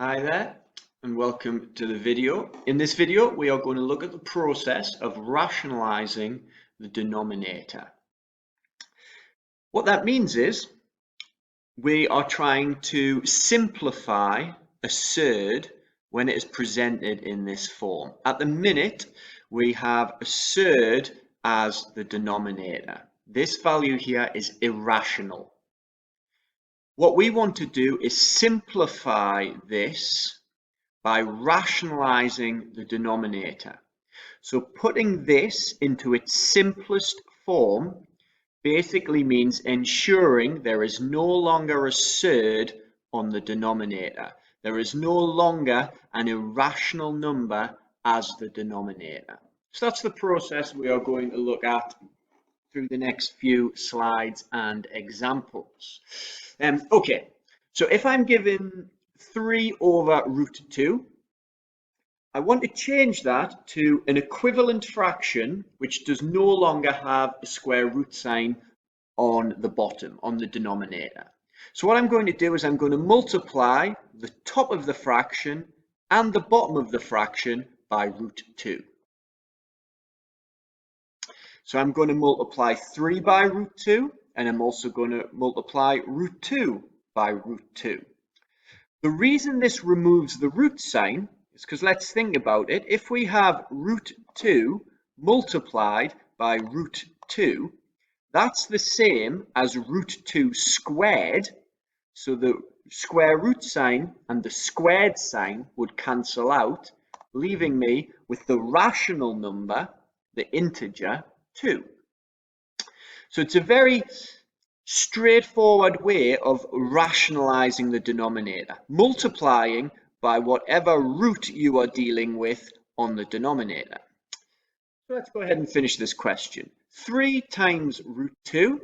Hi there and welcome to the video. In this video we are going to look at the process of rationalizing the denominator. What that means is we are trying to simplify a surd when it is presented in this form. At the minute we have a surd as the denominator. This value here is irrational. What we want to do is simplify this by rationalizing the denominator. So putting this into its simplest form basically means ensuring there is no longer a surd on the denominator. There is no longer an irrational number as the denominator. So that's the process we are going to look at through the next few slides and examples. Okay, so if I'm given 3 over root 2, I want to change that to an equivalent fraction which does no longer have a square root sign on the bottom, on the denominator. So what I'm going to do is I'm going to multiply the top of the fraction and the bottom of the fraction by root 2. So I'm going to multiply 3 by root 2, and I'm also going to multiply root 2 by root 2. The reason this removes the root sign is because let's think about it. If we have root 2 multiplied by root 2, that's the same as root 2 squared. So the square root sign and the squared sign would cancel out, leaving me with the rational number, the integer, 2. So it's a very straightforward way of rationalizing the denominator, multiplying by whatever root you are dealing with on the denominator. So let's go ahead and finish this question. 3 times root 2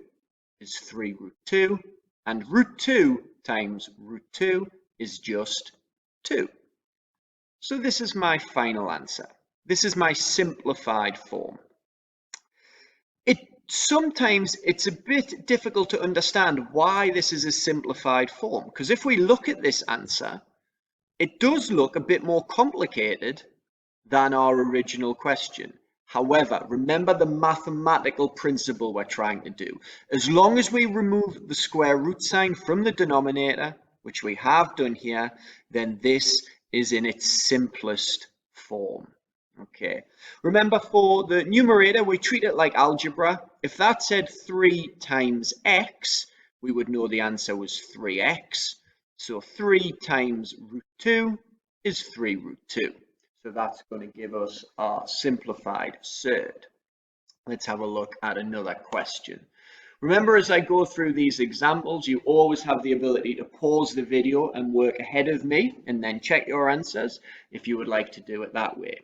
is 3 root 2, and root 2 times root 2 is just 2. So this is my final answer. This is my simplified form. Sometimes it's a bit difficult to understand why this is a simplified form, because if we look at this answer, it does look a bit more complicated than our original question. However, remember the mathematical principle we're trying to do. As long as we remove the square root sign from the denominator, which we have done here, then this is in its simplest form. Okay, remember for the numerator, we treat it like algebra. If that said 3 times x, we would know the answer was 3x. So 3 times root 2 is 3 root 2. So that's going to give us our simplified surd. Let's have a look at another question. Remember, as I go through these examples, you always have the ability to pause the video and work ahead of me and then check your answers if you would like to do it that way.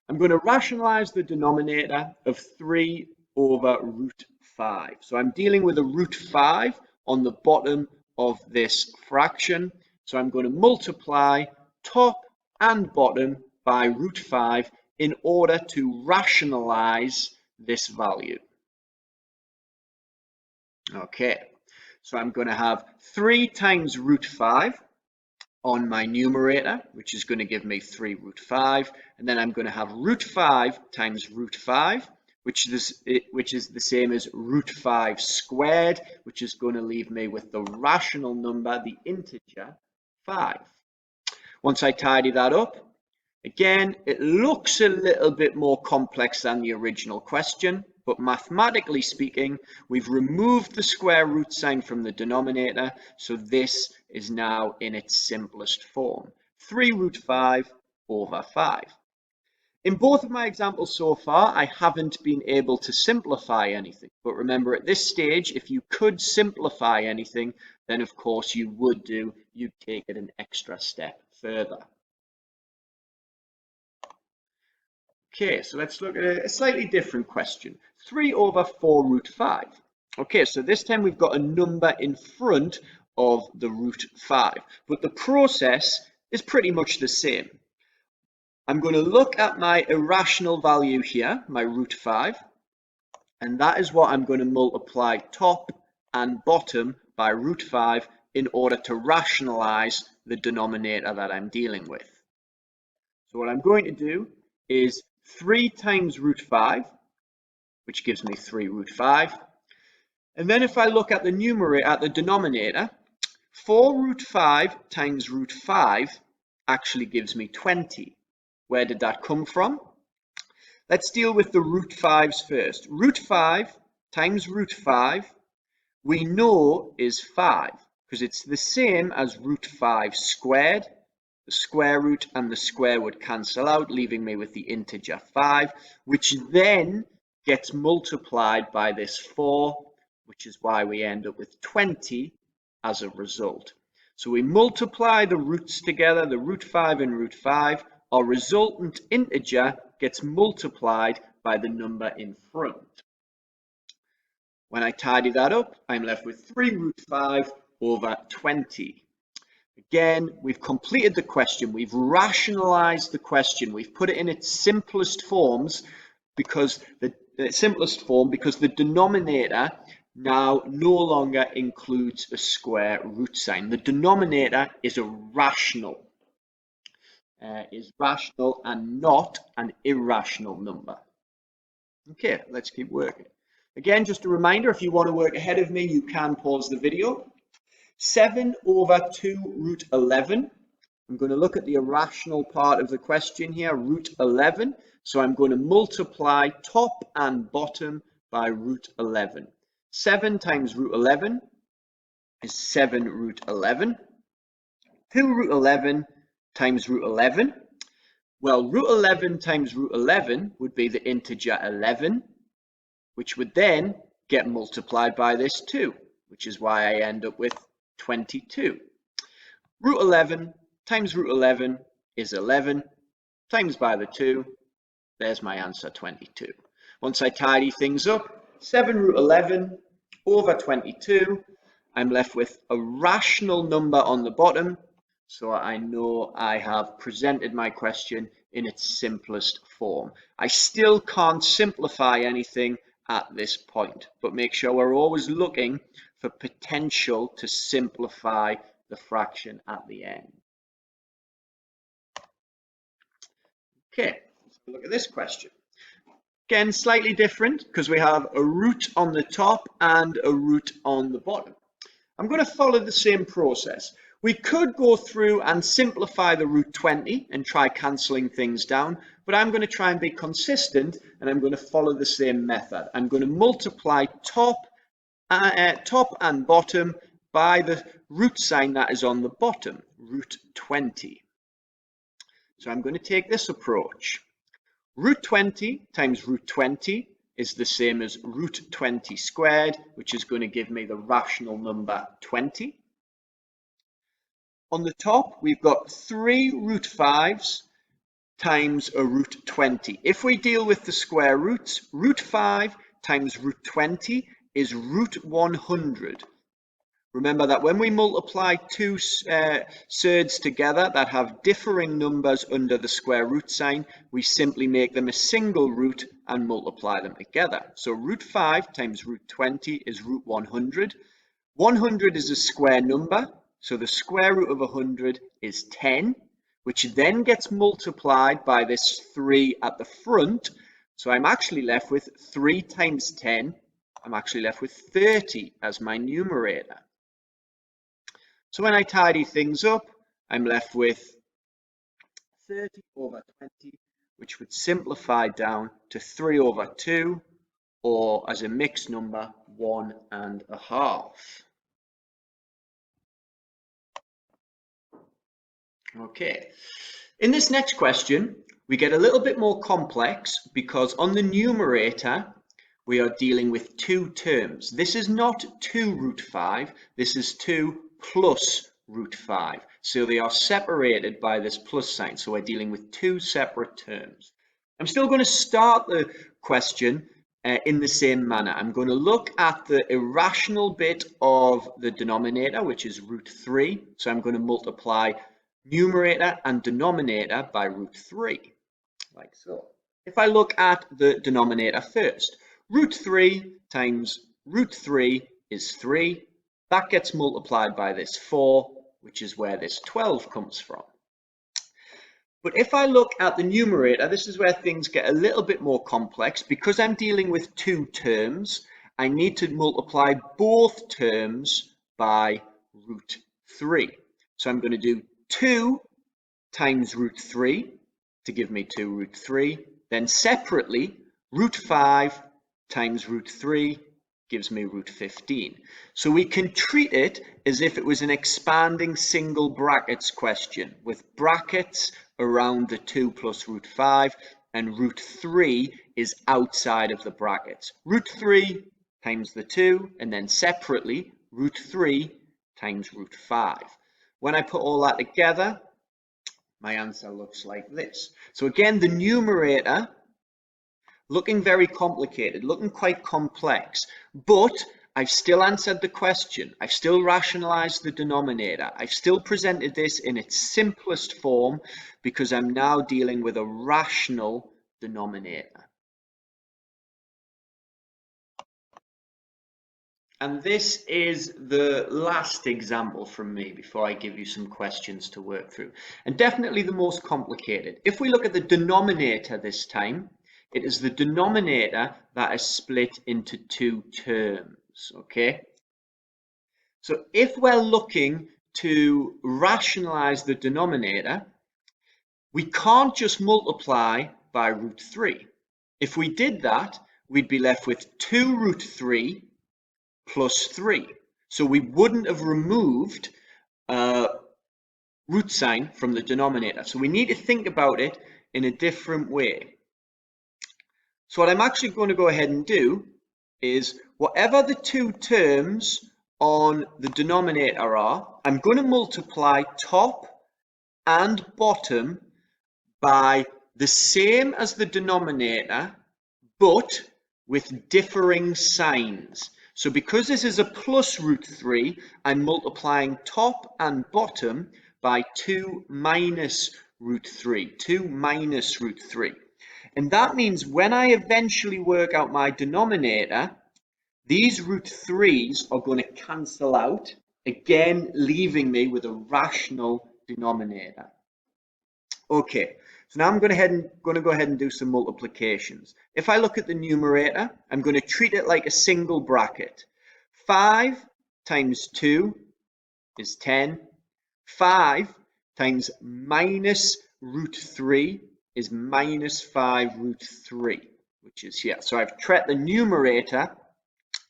I'm going to rationalize the denominator of 3 over root 5. So I'm dealing with a root 5 on the bottom of this fraction. So I'm going to multiply top and bottom by root 5 in order to rationalize this value. Okay, so I'm going to have 3 times root 5 on my numerator, which is going to give me 3 root 5, and then I'm going to have root 5 times root 5, which is the same as root 5 squared, which is going to leave me with the rational number, the integer, 5. Once I tidy that up, again, it looks a little bit more complex than the original question, but mathematically speaking, we've removed the square root sign from the denominator, so this is now in its simplest form, 3 root 5 over 5. In both of my examples so far, I haven't been able to simplify anything, but remember at this stage, if you could simplify anything, then of course you would do, you'd take it an extra step further. Okay, so let's look at a slightly different question. 3 over 4 root 5. Okay, so this time we've got a number in front of the root 5, but the process is pretty much the same. I'm going to look at my irrational value here, my root 5, and that is what I'm going to multiply top and bottom by root 5 in order to rationalize the denominator that I'm dealing with. So what I'm going to do is 3 times root 5, which gives me 3 root 5. And then if I look at the numerator, at the denominator, 4 root 5 times root 5 actually gives me 20. Where did that come from? Let's deal with the root 5s first. Root 5 times root 5, we know is 5, because it's the same as root 5 squared. The square root and the square would cancel out, leaving me with the integer 5, which then gets multiplied by this 4, which is why we end up with 20 as a result. So we multiply the roots together, the root 5 and root 5. Our resultant integer gets multiplied by the number in front. When I tidy that up, I'm left with 3 root 5 over 20. Again, we've completed the question. We've rationalized the question. We've put it in its simplest forms because the denominator now no longer includes a square root sign. The denominator is a rational. Is rational and not an irrational number. Okay, let's keep working. Again, just a reminder, if you want to work ahead of me, you can pause the video. 7 over 2 root 11. I'm going to look at the irrational part of the question here, root 11. So I'm going to multiply top and bottom by root 11. 7 times root 11 is 7 root 11. 2 root 11 times root 11. Well, root 11 times root 11 would be the integer 11, which would then get multiplied by this 2, which is why I end up with 22. Root 11 times root 11 is 11, times by the 2, there's my answer, 22. Once I tidy things up, 7 root 11 over 22, I'm left with a rational number on the bottom, so I know I have presented my question in its simplest form. I still can't simplify anything at this point, but make sure we're always looking for potential to simplify the fraction at the end. Okay, let's look at this question. Again, slightly different because we have a root on the top and a root on the bottom. I'm going to follow the same process. We could go through and simplify the root 20 and try cancelling things down, but I'm going to try and be consistent and I'm going to follow the same method. I'm going to multiply top and bottom by the root sign that is on the bottom, root 20. So I'm going to take this approach. Root 20 times root 20 is the same as root 20 squared, which is going to give me the rational number 20. On the top, we've got 3 root 5s times a root 20. If we deal with the square roots, root 5 times root 20 is root 100. Remember that when we multiply two surds together that have differing numbers under the square root sign, we simply make them a single root and multiply them together. So root 5 times root 20 is root 100. 100 is a square number, so the square root of 100 is 10, which then gets multiplied by this 3 at the front. So I'm actually left with 3 times 10. I'm actually left with 30 as my numerator. So when I tidy things up, I'm left with 30 over 20, which would simplify down to 3 over 2, or as a mixed number, 1.5. Okay, in this next question, we get a little bit more complex because on the numerator, we are dealing with 2 terms. This is not 2 root 5, this is 2 plus root 5. So they are separated by this plus sign. So we're dealing with 2 separate terms. I'm still going to start the question in the same manner. I'm going to look at the irrational bit of the denominator, which is root 3. So I'm going to multiply numerator and denominator by root 3, like so. If I look at the denominator first, root 3 times root 3 is 3. That gets multiplied by this 4, which is where this 12 comes from. But if I look at the numerator, this is where things get a little bit more complex. Because I'm dealing with two terms, I need to multiply both terms by root 3. So I'm going to do 2 times root 3 to give me 2 root 3. Then separately, root 5 times root 3 gives me root 15. So we can treat it as if it was an expanding single brackets question with brackets around the 2 plus root 5, and root 3 is outside of the brackets. Root 3 times the 2, and then separately root 3 times root 5. When I put all that together, my answer looks like this. So again, the numerator looking very complicated, looking quite complex, but I've still answered the question. I've still rationalized the denominator. I've still presented this in its simplest form because I'm now dealing with a rational denominator. And this is the last example from me before I give you some questions to work through. And definitely the most complicated. If we look at the denominator this time, it is the denominator that is split into two terms, okay? So if we're looking to rationalize the denominator, we can't just multiply by root 3. If we did that, we'd be left with 2 root 3 plus 3. So we wouldn't have removed root sign from the denominator. So we need to think about it in a different way. So what I'm actually going to go ahead and do is whatever the two terms on the denominator are, I'm going to multiply top and bottom by the same as the denominator, but with differing signs. So because this is a plus root 3, I'm multiplying top and bottom by 2 minus root 3, 2 minus root 3. And that means when I eventually work out my denominator, these root 3's are going to cancel out, again leaving me with a rational denominator. Okay, so now I'm going to go ahead and do some multiplications. If I look at the numerator, I'm going to treat it like a single bracket. 5 times 2 is 10. 5 times minus root 3 is minus 5 root 3, which is here. So I've treated the numerator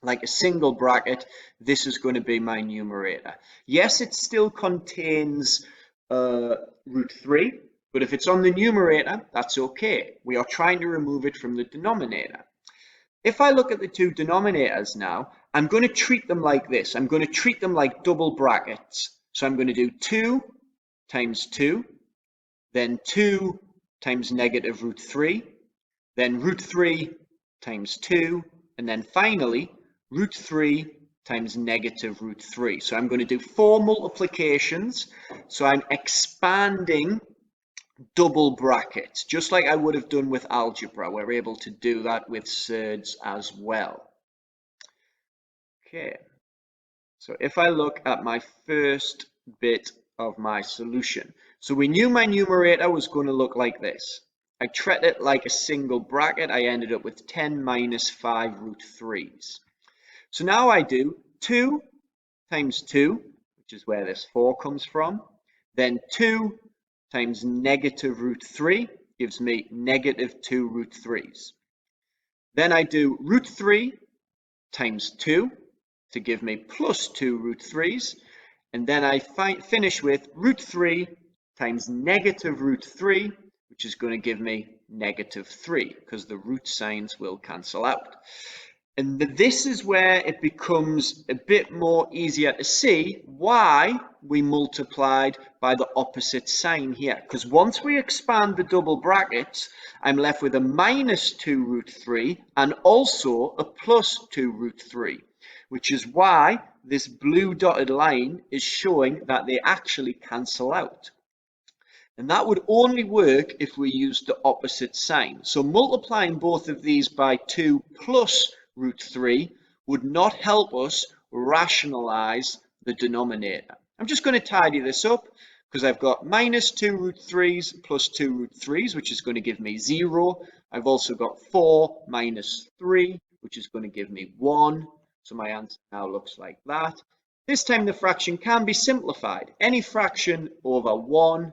like a single bracket. This is going to be my numerator. Yes, it still contains root 3, but if it's on the numerator, that's okay. We are trying to remove it from the denominator. If I look at the two denominators now, I'm going to treat them like this. I'm going to treat them like double brackets. So I'm going to do 2 times 2, then 2 times negative root 3, then root 3 times 2, and then finally root 3 times negative root 3. So I'm going to do 4 multiplications. So I'm expanding double brackets, just like I would have done with algebra. We're able to do that with surds as well. Okay, so if I look at my first bit of my solution, so we knew my numerator was going to look like this. I treated it like a single bracket. I ended up with 10 minus 5 root 3's. So now I do 2 times 2, which is where this 4 comes from, then 2 times negative root 3 gives me negative 2 root 3's. Then I do root 3 times 2 to give me plus 2 root 3's. And then I finish with root 3 times negative root 3, which is going to give me negative 3 because the root signs will cancel out. And this is where it becomes a bit more easier to see why we multiplied by the opposite sign here. Because once we expand the double brackets, I'm left with a minus 2 root 3 and also a plus 2 root 3, which is why this blue dotted line is showing that they actually cancel out. And that would only work if we used the opposite sign. So multiplying both of these by 2 plus root 3 would not help us rationalize the denominator. I'm just going to tidy this up because I've got minus 2 root 3's plus 2 root 3's, which is going to give me 0. I've also got 4 minus 3, which is going to give me 1. So my answer now looks like that. This time the fraction can be simplified. Any fraction over 1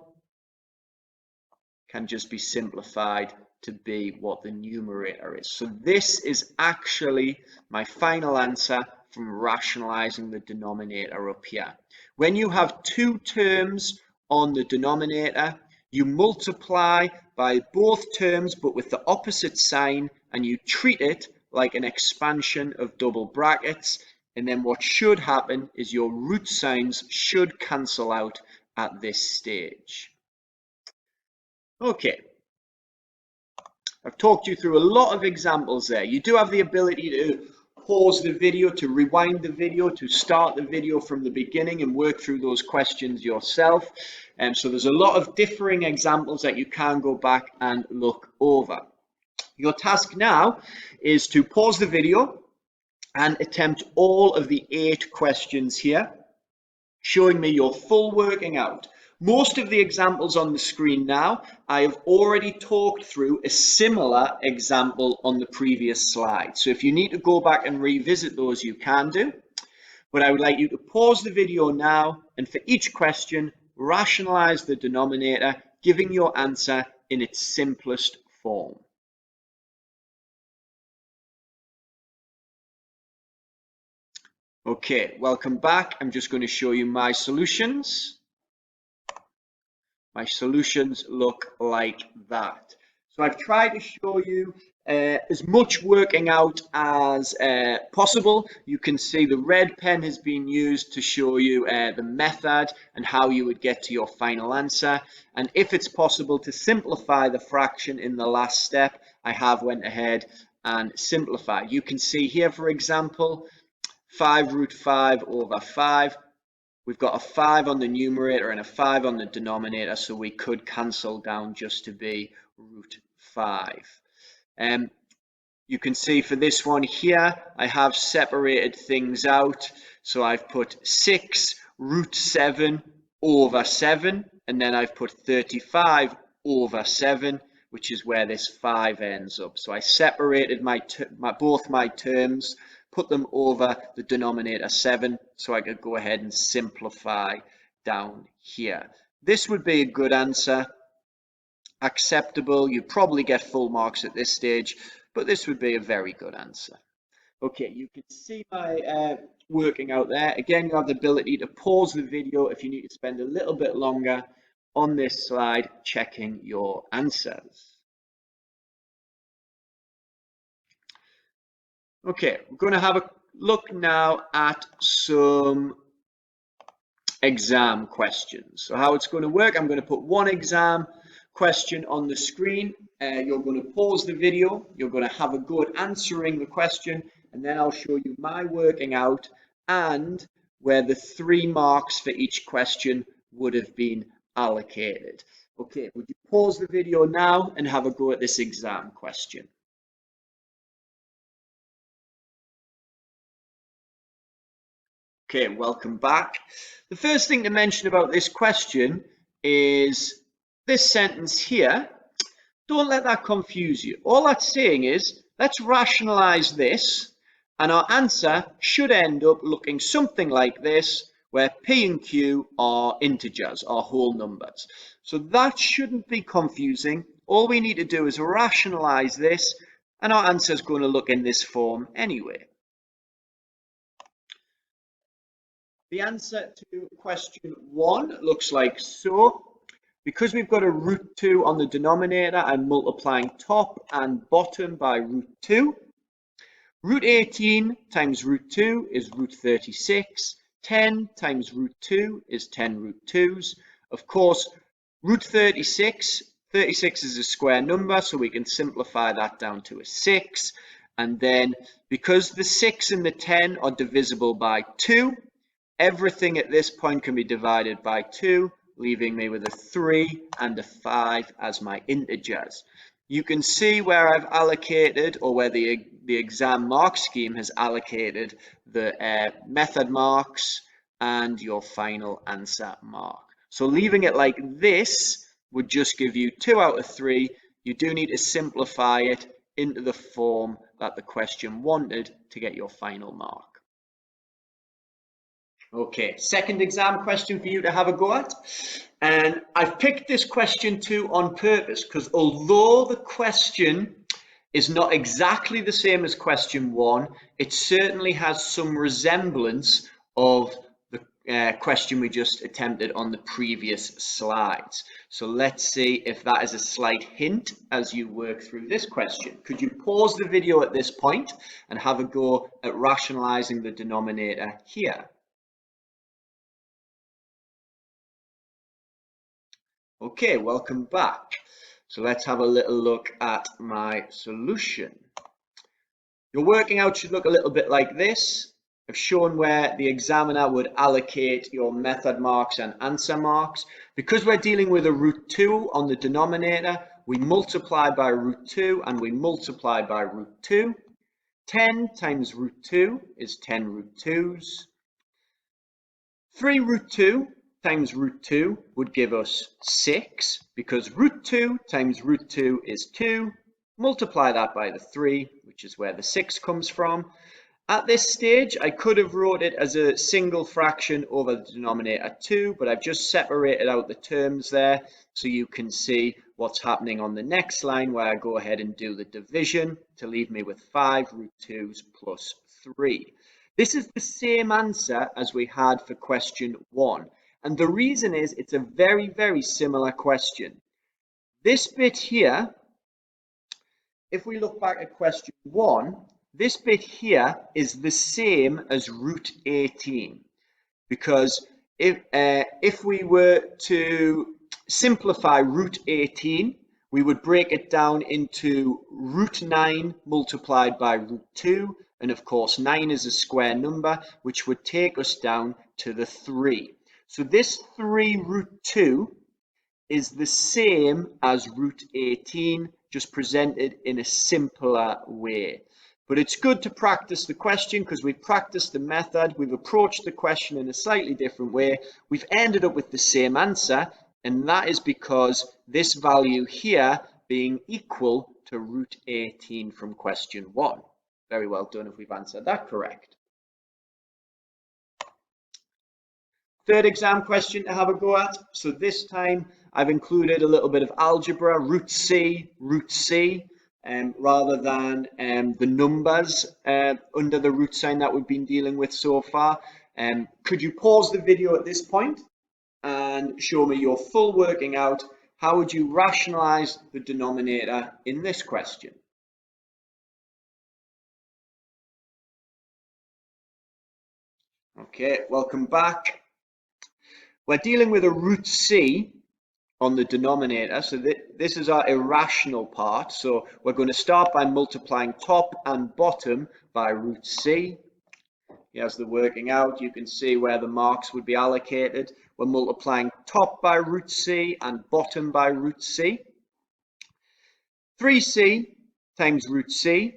can just be simplified to be what the numerator is. So this is actually my final answer from rationalizing the denominator up here. When you have two terms on the denominator, you multiply by both terms but with the opposite sign, and you treat it like an expansion of double brackets, and then what should happen is your root signs should cancel out at this stage. Okay, I've talked you through a lot of examples there. You do have the ability to pause the video, to rewind the video, to start the video from the beginning and work through those questions yourself. So there's a lot of differing examples that you can go back and look over. Your task now is to pause the video and attempt all of the 8 questions here, showing me your full working out. Most of the examples on the screen now, I have already talked through a similar example on the previous slide. So if you need to go back and revisit those, you can do. But I would like you to pause the video now, and for each question, rationalize the denominator, giving your answer in its simplest form. Okay, welcome back. I'm just going to show you my solutions. My solutions look like that. So I've tried to show you as much working out as possible. You can see the red pen has been used to show you the method and how you would get to your final answer. And if it's possible to simplify the fraction in the last step, I have went ahead and simplified. You can see here, for example, 5 root 5 over 5. We've got a 5 on the numerator and a 5 on the denominator, so we could cancel down just to be root 5. You can see for this one here, I have separated things out. So I've put 6 root 7 over 7, and then I've put 35 over 7, which is where this 5 ends up. So I separated both my terms, put them over the denominator 7, so I could go ahead and simplify down here. This would be a good answer, acceptable. You probably get full marks at this stage, but this would be a very good answer. Okay, you can see my working out there. Again, you have the ability to pause the video if you need to spend a little bit longer on this slide checking your answers. Okay, we're going to have a look now at some exam questions. So how it's going to work, I'm going to put one exam question on the screen. You're going to pause the video. You're going to have a go at answering the question, and then I'll show you my working out and where the 3 marks for each question would have been allocated. Okay, would you pause the video now and have a go at this exam question? Okay, welcome back. The first thing to mention about this question is this sentence here. Don't let that confuse you. All that's saying is, let's rationalize this, and our answer should end up looking something like this, where P and Q are integers, are whole numbers. So that shouldn't be confusing. All we need to do is rationalize this, and our answer is going to look in this form anyway. The answer to question 1 looks like so. Because we've got a root 2 on the denominator, I'm multiplying top and bottom by root 2. Root 18 times root 2 is root 36. 10 times root 2 is 10 root 2's. Of course, root 36 is a square number, so we can simplify that down to a 6. And then, because the 6 and the 10 are divisible by 2, everything at this point can be divided by 2, leaving me with a 3 and a 5 as my integers. you can see where I've allocated, or where the exam mark scheme has allocated the method marks and your final answer mark. So leaving it like this would just give you 2 out of 3. You do need to simplify it into the form that the question wanted to get your final mark. Okay, second exam question for you to have a go at. And I've picked this question 2 on purpose because although the question is not exactly the same as question 1, it certainly has some resemblance of the question we just attempted on the previous slides. So let's see if that is a slight hint as you work through this question. Could you pause the video at this point and have a go at rationalizing the denominator here? Okay, welcome back. So let's have a little look at my solution. Your working out should look a little bit like this. I've shown where the examiner would allocate your method marks and answer marks. Because we're dealing with a root 2 on the denominator, we multiply by root 2 and we multiply by root 2. 10 times root 2 is 10 root 2's. 3 root 2 times root 2 would give us 6, because root 2 times root 2 is 2. Multiply that by the 3, which is where the 6 comes from. At this stage, I could have wrote it as a single fraction over the denominator 2, but I've just separated out the terms there so you can see what's happening on the next line, where I go ahead and do the division to leave me with 5 root 2's plus 3. This is the same answer as we had for question 1. And the reason is it's a very, very similar question. This bit here, if we look back at question 1, this bit here is the same as root 18. Because if we were to simplify root 18, we would break it down into root 9 multiplied by root 2. And of course, 9 is a square number, which would take us down to the 3. So this 3 root 2 is the same as root 18, just presented in a simpler way. But it's good to practice the question because we've practiced the method, we've approached the question in a slightly different way, we've ended up with the same answer, and that is because this value here being equal to root 18 from question 1. Very well done if we've answered that correct. Third exam question to have a go at. So this time I've included a little bit of algebra, root C, rather than the numbers under the root sign that we've been dealing with so far. Could you pause the video at this point and show me your full working out? How would you rationalize the denominator in this question? Okay, welcome back. We're dealing with a root C on the denominator, so this is our irrational part. So we're going to start by multiplying top and bottom by root C. Here's the working out. You can see where the marks would be allocated. We're multiplying top by root C and bottom by root C. 3C times root C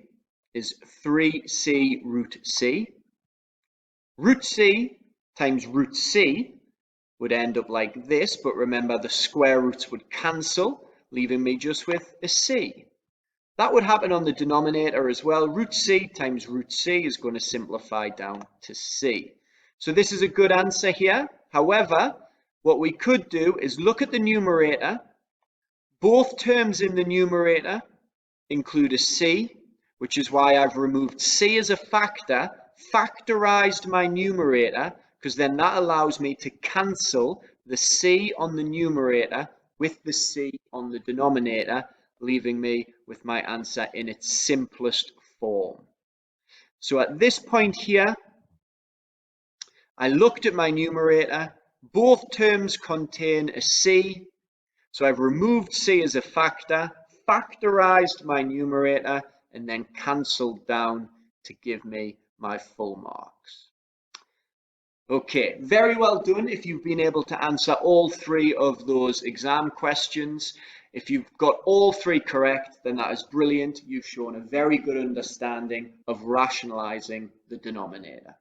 is 3C root C. Root C times root C would end up like this, but remember the square roots would cancel, leaving me just with a C. That would happen on the denominator as well. Root C times root C is going to simplify down to C. So this is a good answer here. However, what we could do is look at the numerator. Both terms in the numerator include a C, which is why I've removed C as a factor, factorized my numerator, because then that allows me to cancel the C on the numerator with the C on the denominator, leaving me with my answer in its simplest form. So at this point here, I looked at my numerator. Both terms contain a C, so I've removed C as a factor, factorized my numerator, and then cancelled down to give me my full marks. Okay, very well done if you've been able to answer all 3 of those exam questions. If you've got all three correct, then that is brilliant. You've shown a very good understanding of rationalizing the denominator.